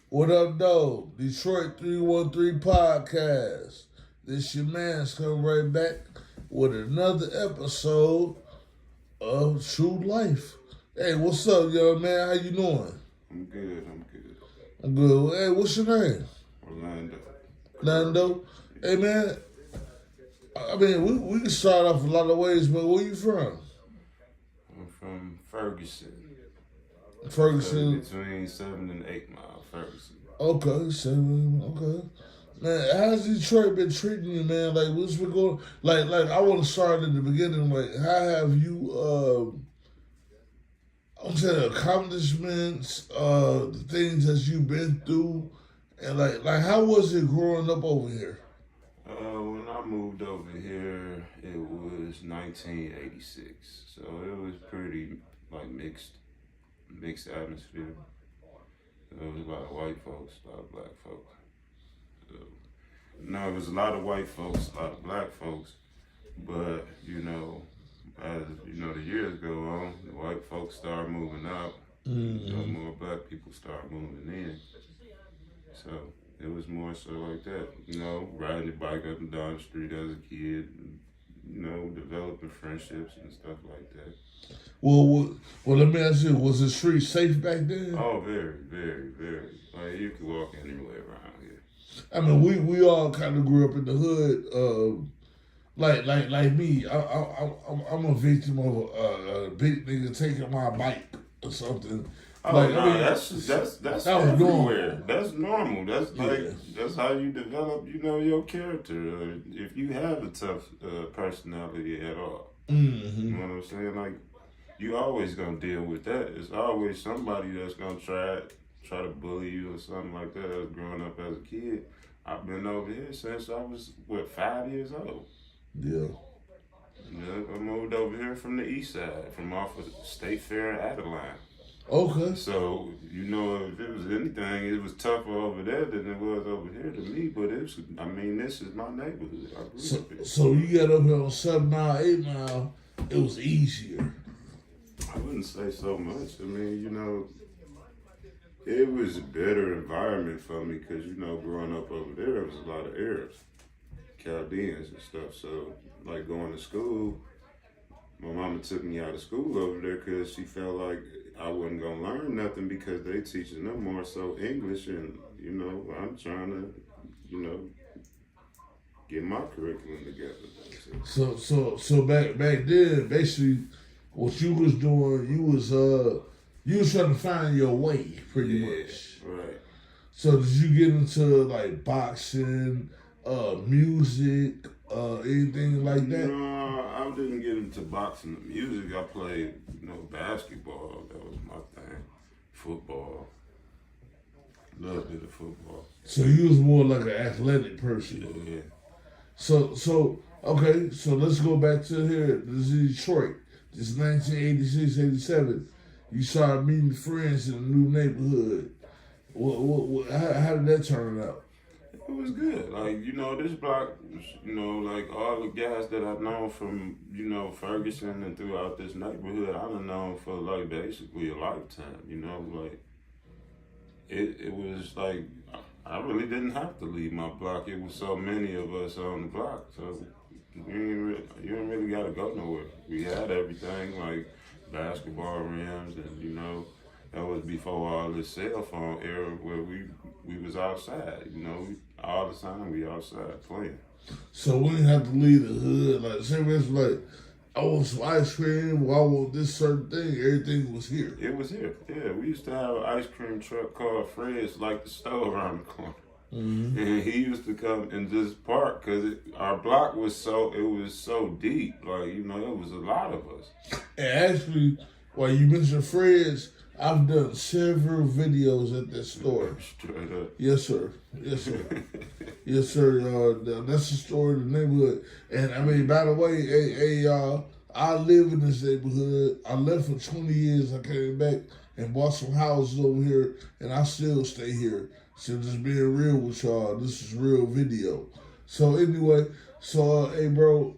What up, though? Detroit 313 Podcast. This your man's coming right back with another episode of True Life. Hey, what's up, young man? How you doing? I'm good. I'm good. I'm good. Hey, what's your name? Orlando. Nando. Hey, man. I mean, we can start off a lot of ways, but where you from? I'm from Ferguson. Ferguson. Between 7 and 8 Mile, Ferguson. Okay, okay. Man, how's Detroit been treating you, man? Like, what's been going? Like, I want to start at the beginning. Like, how have you? I'm saying accomplishments, the things that you've been through, and like, how was it growing up over here? When I moved over here, it was 1986, so it was pretty like mixed atmosphere. There was a lot of white folks, a lot of black folks. So, no, it was a lot of white folks, a lot of black folks, but as the years go on, the white folks start moving out. More black people start moving in. So it was more so like that, riding the bike up and down the street as a kid, developing friendships and stuff like that. Well, let me ask you: was the street safe back then? Oh, very, very, very. Like you could walk anywhere around here. I mean, we all kind of grew up in the hood. Like me, I'm a victim of a big nigga taking my bike or something. Oh like, no, I mean, that's everywhere. That's normal. That's that's how you develop, your character. If you have a tough personality at all, you know what I'm saying? Like you always gonna deal with that. It's always somebody that's gonna try to bully you or something like that. As growing up as a kid, I've been over here since I was 5 years old. Yeah. I moved over here from the east side, from off of State Fair and Adeline. Okay. So, if it was anything, it was tougher over there than it was over here to me. But this is my neighborhood. I grew up here. So you got up here on 7 Mile, 8 Mile, it was easier. I wouldn't say so much. It was a better environment for me because, growing up over there, it was a lot of Arabs, Chaldeans and stuff. So, like going to school, my mama took me out of school over there because she felt like I wasn't gonna learn nothing because they teaching them more so English, and I'm trying to get my curriculum together. So back then, basically, what you was doing, you was trying to find your way, pretty much. Right. So did you get into like boxing, music, anything like that? No, I didn't get into boxing and music. I played, basketball. That was my thing. Football. A little bit of football. So you was more like an athletic person. Yeah. So okay, so let's go back to here. This is Detroit. This is 1986, 87. You started meeting friends in a new neighborhood. How did that turn out? It was good. Like, this block, like all the guys that I've known from, Ferguson and throughout this neighborhood, I've known for like basically a lifetime, like it was like I really didn't have to leave my block. It was so many of us on the block. So you didn't really gotta go nowhere. We had everything like basketball rims and that was before all this cell phone era where we was outside, all the time we outside playing. So we didn't have to leave the hood. Like, say for instance, like, I want some ice cream, or I want this certain thing, everything was here. It was here. Yeah, we used to have an ice cream truck called Fred's, like the store around the corner. Mm-hmm. And he used to come and just park because our block was so deep. Like, it was a lot of us. And actually, while you mentioned Fred's, I've done several videos at that store. Straight up. Yes, sir. Yes, sir. Yes, sir. That's the story of the neighborhood. And I mean, by the way, hey, y'all, I live in this neighborhood. I left for 20 years. I came back and bought some houses over here, and I still stay here. So just being real with y'all, this is real video. So anyway, hey, bro,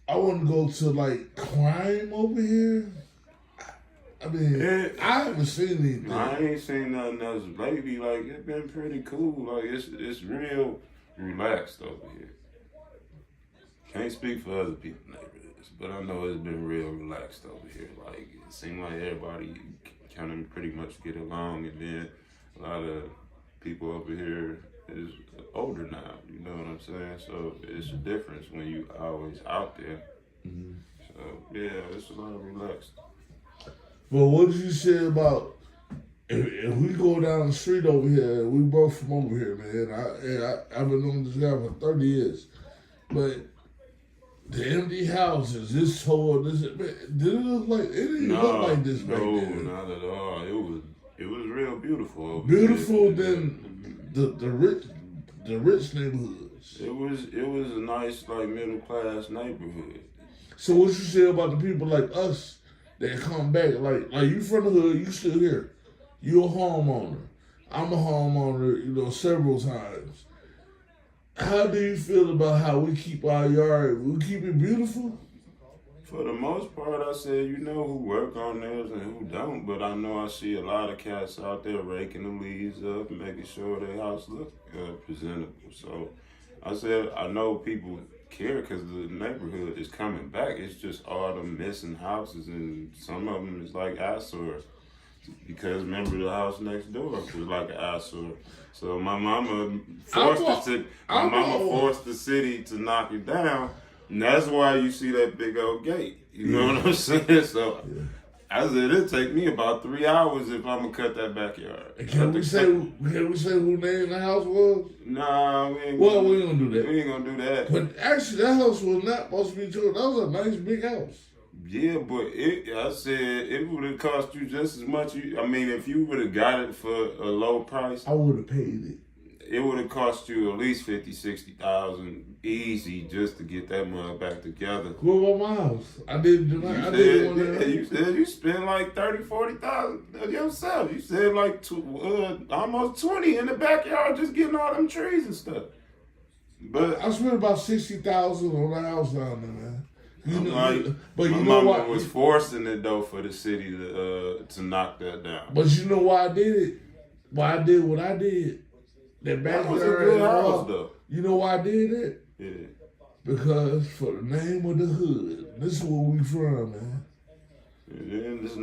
I want to go to like crime over here. I mean, I haven't seen anything. I ain't seen nothing else lately. Like, it's been pretty cool. Like, it's real relaxed over here. Can't speak for other people's neighborhoods, but I know it's been real relaxed over here. Like, it seems like everybody kind of pretty much get along, and then a lot of people over here is older now. You know what I'm saying? So it's a difference when you always out there. Mm-hmm. So yeah, it's a lot of relaxed. Well, what did you say about if we go down the street over here? We both from over here, man. I've been knowing this guy for 30 years, but the empty houses, this whole did it look like it didn't look like this back then? No, not at all. It was real beautiful. Over Beautiful here. than the rich neighborhoods. It was a nice like middle class neighborhood. So what you say about the people like us that come back, like you from the hood, you still here. You a homeowner. I'm a homeowner, several times. How do you feel about how we keep our yard? We keep it beautiful? For the most part, I said, who work on theirs and who don't, but I know I see a lot of cats out there raking the leaves up and making sure their house look presentable. So I said, I know people care because the neighborhood is coming back. It's just all the missing houses, and some of them is like eyesores. Because remember, the house next door was like an eyesore. So my mama forced the city to knock it down, and that's why you see that big old gate. You know what I'm saying? So I said it'll take me about 3 hours if I'm gonna cut that backyard. Can we say who name the house was? Nah, we ain't gonna do that. We ain't gonna do that. But actually, that house was not supposed to be true. That was a nice big house. Yeah, but I said it would have cost you just as much. If you would have got it for a low price, I would have paid it. It would have cost you at least $50,000-$60,000 easy just to get that mug back together. What about my house? I didn't do that. You said you spent like $30,000-$40,000 yourself. You said like almost 20 in the backyard just getting all them trees and stuff. But I spent about $60,000 on the house down there, man. My mama was forcing it though for the city to knock that down. But you know why I did it? Why I did what I did? That was a good house though. You know why I did it? Yeah. Because for the name of the hood, this is where we from, man.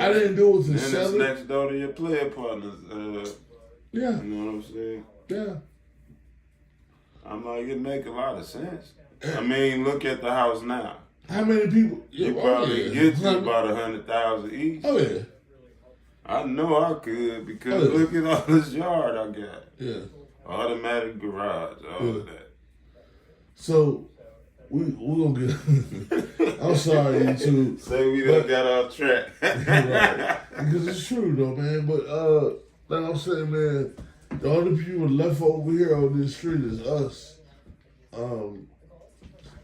I didn't do it to sell it's it. Next door to your player partners. Yeah. You know what I'm saying? Yeah. I'm like, it make a lot of sense. Look at the house now. How many people? You probably get to about 100,000 each. Oh yeah. I know I could because look at all this yard I got. Yeah. Automatic garage, all of that. So we gonna get. I'm sorry, you two. Say we done got off track. Right. Because it's true though, man. But like I'm saying, man, the only people left over here on this street is us.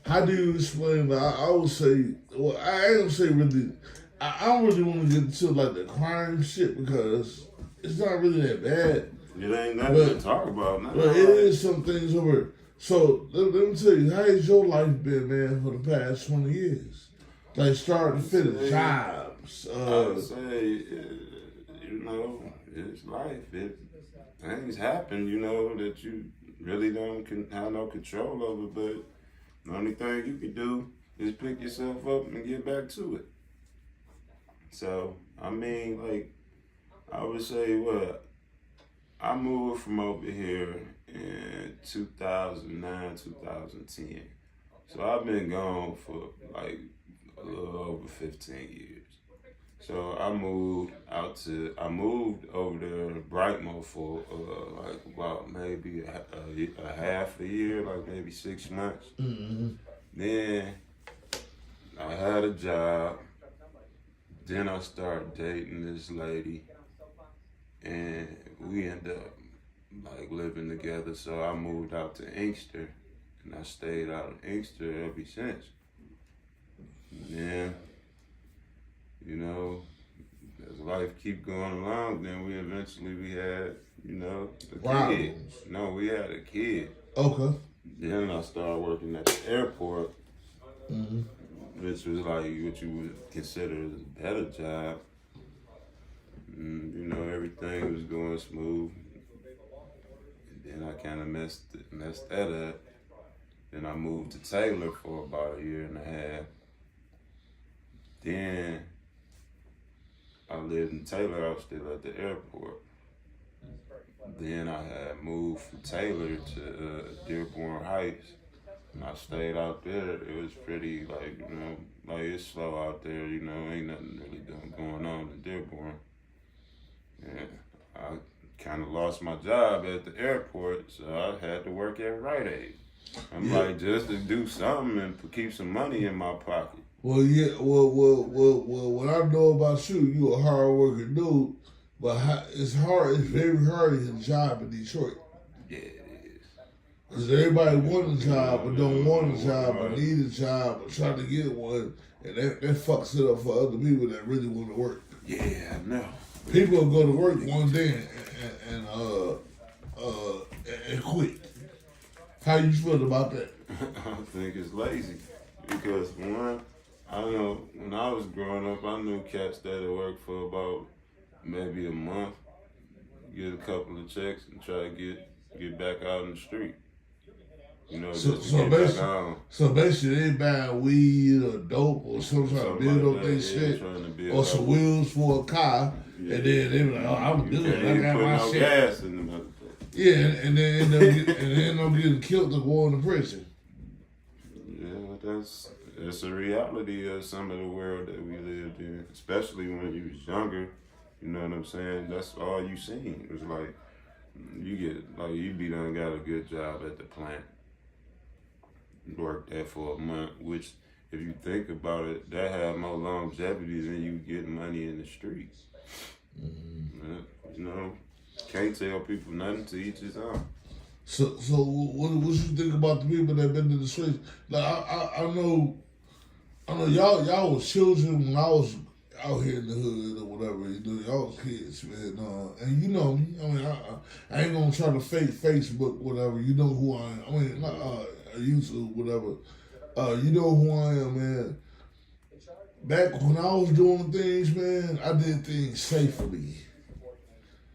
How do you explain that? I would say, well, I ain't gonna say really. I don't really want to get into like the crime shit because it's not really that bad. It ain't nothing to talk about now. But it is some things over. So let me tell you, how has your life been, man, for the past 20 years? Like start to finish, jobs. I would say, it's life. Things happen, that you really don't have no control over, but the only thing you can do is pick yourself up and get back to it. So, I would say I moved from over here in 2009, 2010. So I've been gone for like a little over 15 years. So I moved over there to Brightmoor for like about maybe a half a year, like maybe 6 months. Mm-hmm. Then I had a job. Then I started dating this lady, and we ended up like living together. So I moved out to Inkster, and I stayed out of Inkster ever since. And then, as life keep going along, then we had, a kid. No, we had a kid. Okay. Then I started working at the airport, mm-hmm. which was like what you would consider a better job. You know, everything was going smooth. And then I kind of messed that up. Then I moved to Taylor for about a year and a half. Then I lived in Taylor. I was still at the airport. Then I had moved from Taylor to Dearborn Heights. And I stayed out there. It was pretty, like, you know, like it's slow out there, you know, ain't nothing really going on in Dearborn. And I kind of lost my job at the airport, so I had to work at Rite Aid. I'm like, just to do something and to keep some money in my pocket. Well, yeah, well, what I know about you, you a hard working dude, but it's very hard to get a job in Detroit. Yeah, it is. Because everybody want a job, but don't want a job, or need a job, or trying to get one, and that fucks it up for other people that really want to work. Yeah, I know. People will go to work one day and quit. How you feel about that? I think it's lazy because one, I know when I was growing up, I knew cats that had worked for about maybe a month, get a couple of checks, and try to get back out in the street. You know, just to get back on. So basically, they buying weed or dope or some trying to build up their shit, or some wheels for a car, and then they be like, "Oh, I'm good. I got my no shit." Gas in the Yeah, and then end up getting killed to go into prison. Yeah, that's a reality of some of the world that we lived in, especially when you was younger. You know what I'm saying? That's all you seen. It was like you be done got a good job at the plant. Worked there for a month, which if you think about it, that had more longevity than you getting money in the streets. Mm-hmm. You know, can't tell people nothing, to each his own. So what you think about the people that been in the streets? Like I know y'all was children when I was out here in the hood or whatever. You know, y'all was kids, man. And you know me. I mean, I ain't gonna try to fake Facebook, whatever. You know who I am. I mean, YouTube, whatever. You know who I am, man. Back when I was doing things, man, I did things safely.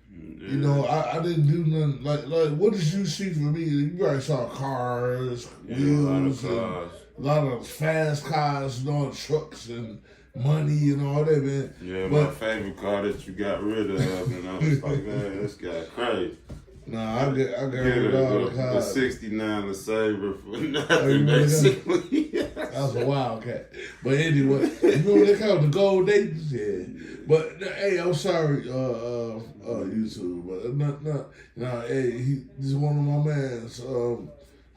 Yeah. You know, I didn't do nothing like what did you see from me? You probably saw cars, wheels, a lot of fast cars, you know, trucks and money and all that, man. Yeah, but my favorite car that you got rid of, and I was like, man, this guy crazy. Nah, I got rid of all the cars. The 69 the Sabre for nothing, basically. That was a wildcat. But anyway, you remember they called the Gold Daters? Yeah. But hey, I'm sorry, YouTube, but hey, this is one of my mans.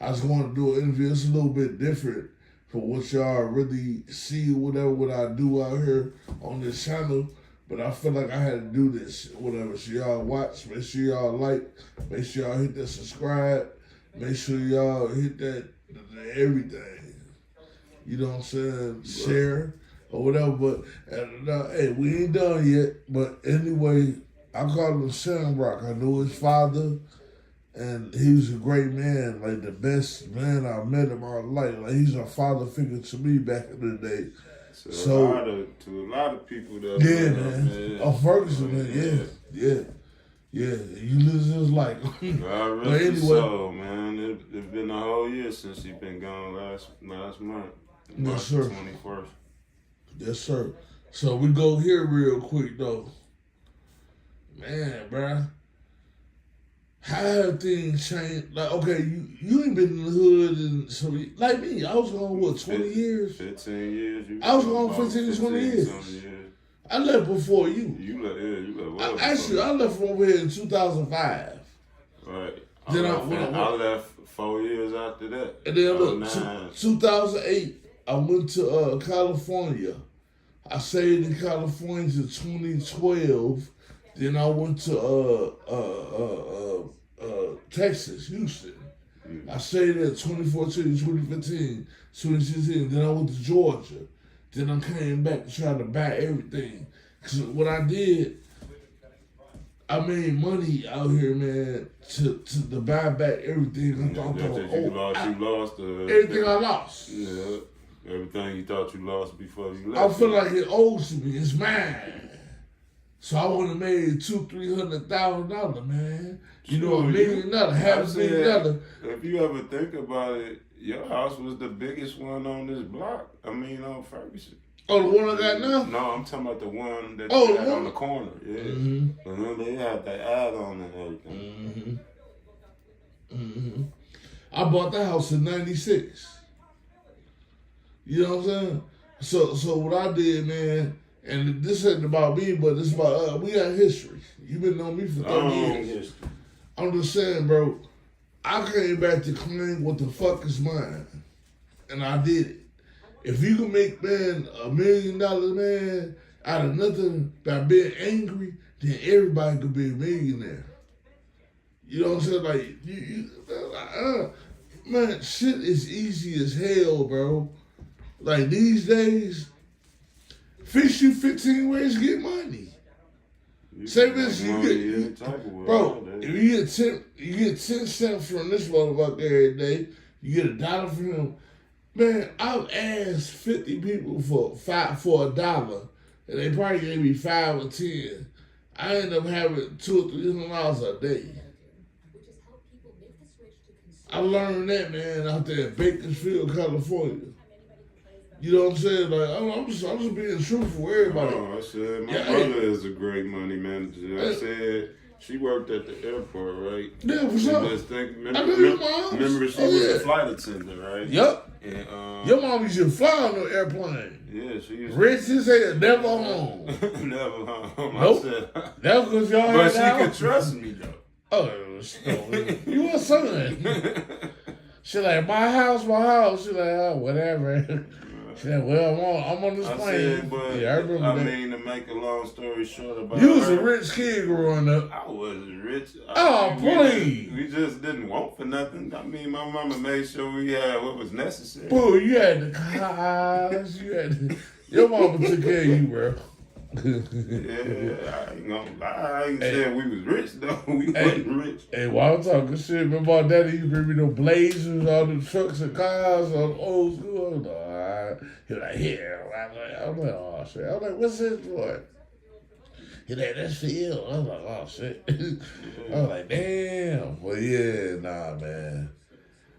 I just want to do an interview. It's a little bit different from what y'all really see, what I do out here on this channel. But I feel like I had to do this, whatever. So y'all watch, make sure y'all like, make sure y'all hit that subscribe, make sure y'all hit that everything. You know what I'm saying? Share or whatever. But hey, we ain't done yet. But anyway, I call him Shamrock. I knew his father, and he was a great man, like the best man I met in my life. Like he's a father figure to me back in the day. So to a lot of people that man. Oh, Ferguson, man, yeah. You lose his life. But anyway, so man, it's been a whole year since he been gone last month. Yes, sir. 21st. Yes, sir. So we go here real quick though. Man, bruh. How have things changed? Like, okay, you ain't been in the hood and so like me. I was gone 20 years? 15 years. I was gone 15 to 20 years. I left before you. You left well. I left from over here in 2005. Right. Then I left 4 years after that. And then look, 2008, I went to California. I stayed in California to 2012. Then I went to Texas, Houston. I stayed there 2014, 2015, 2016. Then I went to Georgia. Then I came back to try to buy everything. Because what I did, I made money out here, man, to buy back everything. You lost everything I lost. Yeah, everything you thought you lost before you left. I feel like it owes to me. It's mine. So I would have made $200,000-$300,000, man. You know, Sure, $1 million, half $1 million. If you ever think about it, your house was the biggest one on this block. I mean, on Ferguson. Oh, the one I got now? No, I'm talking about the one that Oh, they the had one? on the corner. Yeah. Mm-hmm. And then they had that ad on and everything. Mm-hmm. Mm-hmm. I bought the house in '96. You know what I'm saying? So what I did, man, and this ain't about me, but it's about we got history. You been knowing me for 30 years. I'm just saying, bro, I came back to claim what the fuck is mine. And I did it. If you can make, man, $1 million, man, out of nothing by being angry, then everybody could be a millionaire. You know what I'm saying? Like, man, shit is easy as hell, bro. Like, these days, fix you 15 ways to get money. Say this, bro, if you get 10 cents from this motherfucker every day, you get $1 from him. Man, I've asked 50 people for $1, and they probably gave me 5 or 10. I end up having $200 or $300 a day. I learned that, man, out there in Bakersfield, California. You know what I'm saying? Like, I'm just being truthful with everybody. Oh, I said, my brother is a great money manager. I said, she worked at the airport, right? Yeah, for sure. Remember she was a flight attendant, right? Yep. And, your mom used to fly on the airplane. Yeah, she used rich as hell, never home. Never home. Nope. I said, that's because y'all but she could trust me, though. Oh, you a son. She like, my house. She like, oh, whatever. She like, well, I'm on this plane. Said, but yeah, I remember that. mean, to make a long story short about you was her, a rich kid growing up. I wasn't rich. Please. We just didn't want for nothing. I mean, my mama made sure we had what was necessary. Boo, you had the cars. Your mama took care of you, bro. Yeah, I ain't gonna lie. I ain't saying we was rich though. We wasn't rich. Hey, while I'm talking shit, remember my daddy used to bring me no Blazers, all the trucks and cars, all the old school. I'm like, he was like, here. I'm like, oh shit. I'm like, what's this for? He like, that's for you. I was like, oh shit. I was like, damn. Well, yeah, nah, man.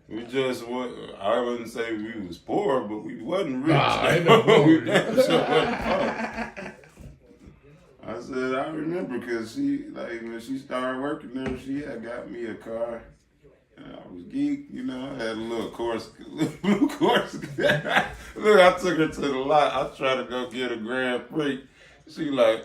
We just I wouldn't say we was poor, but we wasn't rich. Nah, ain't no poor. We wasn't poor. I said, I remember because when she started working there, she had got me a car. And I was geek, you know, I had a little blue Corsica. Look, I took her to the lot. I tried to go get a Grand Prix. She like,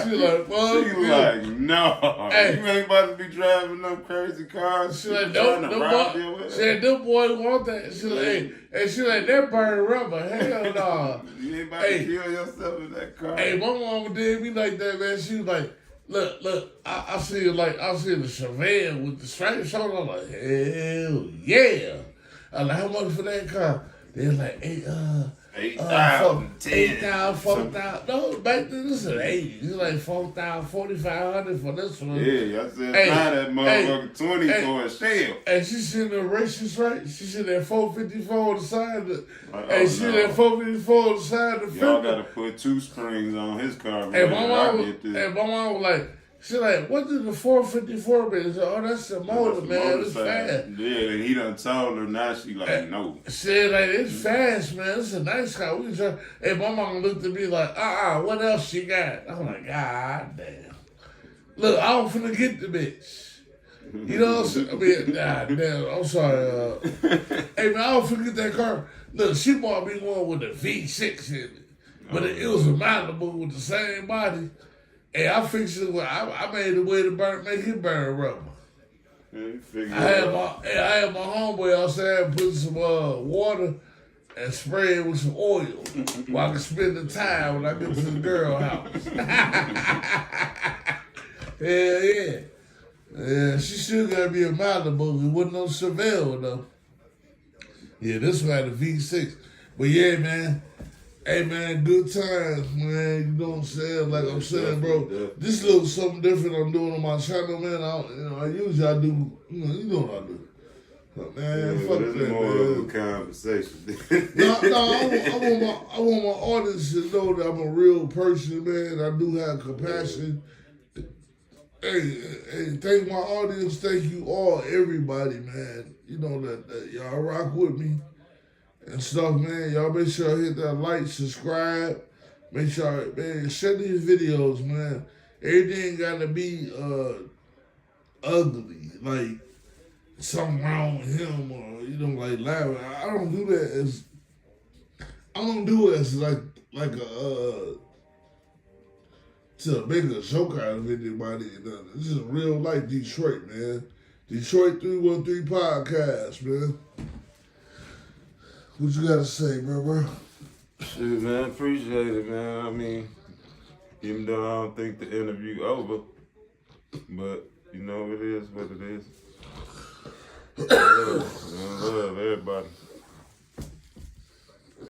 She like, no. Hey. You ain't about to be driving no crazy cars. She like, them boys want that. She like, hey, she like, that burn rubber. Hell no. You ain't about to kill yourself in that car. Hey, my mama did me like that, man. She was like, look, I see the Chevelle with the stripes on. I'm like, hell yeah. I'm like, how much for that car? They're like, 8,000, 8,000, 4,000. No, back then this is 80. It's like 4,000, 4,500 for this one. Yeah, I said, buy that motherfucker 20 for a shell. And she sitting there racing straight. She sitting there 454 on the side. She there 454 on the side of the Y'all got to put 2 springs on his car. And my mom was like, she like, what did the 454 mean? Oh, that's the motor, man. It's fast. Yeah, and he done told her. Now she like, no. She said, like, it's fast, man. It's a nice car. And my mom looked at me like, what else she got? I'm like, God damn. Look, I don't finna get the bitch. You know what I'm saying? I mean, damn, I'm sorry. Hey, man, I don't forget that car. Look, she bought me one with a V6 in it. But it was a Malibu with the same body. Hey, I fixed it. I made the way to make it burn rubber. I had my homeboy outside put some water and spray it with some oil while I could spend the time when I get to the girl house. Hell yeah. Yeah, she still gotta be a Malibu. It wasn't no Chevelle though. Yeah, this one had a V6. But yeah, man. Hey, man, good times, man. You know what I'm saying? Like I'm saying, bro, this is a little something different I'm doing on my channel, man. I usually do, you know what I do. Man, Yeah, fuck this that, is more of a man. conversation. I want my audience to know that I'm a real person, man. I do have compassion. Hey, thank my audience. Thank you all, everybody, man. You know that y'all rock with me and stuff, man. Y'all make sure hit that like, subscribe. Make sure, man, share these videos, man. Everything gotta be ugly, like something wrong with him, or you know, like laughing. I don't do that as I don't do it as like a to make a joke out of anybody. This is real life Detroit, man. Detroit 313 podcast, man. What you gotta say, bro? Shit, man, appreciate it, man. I mean, even though I don't think the interview over, but you know, it is what it is. Love everybody.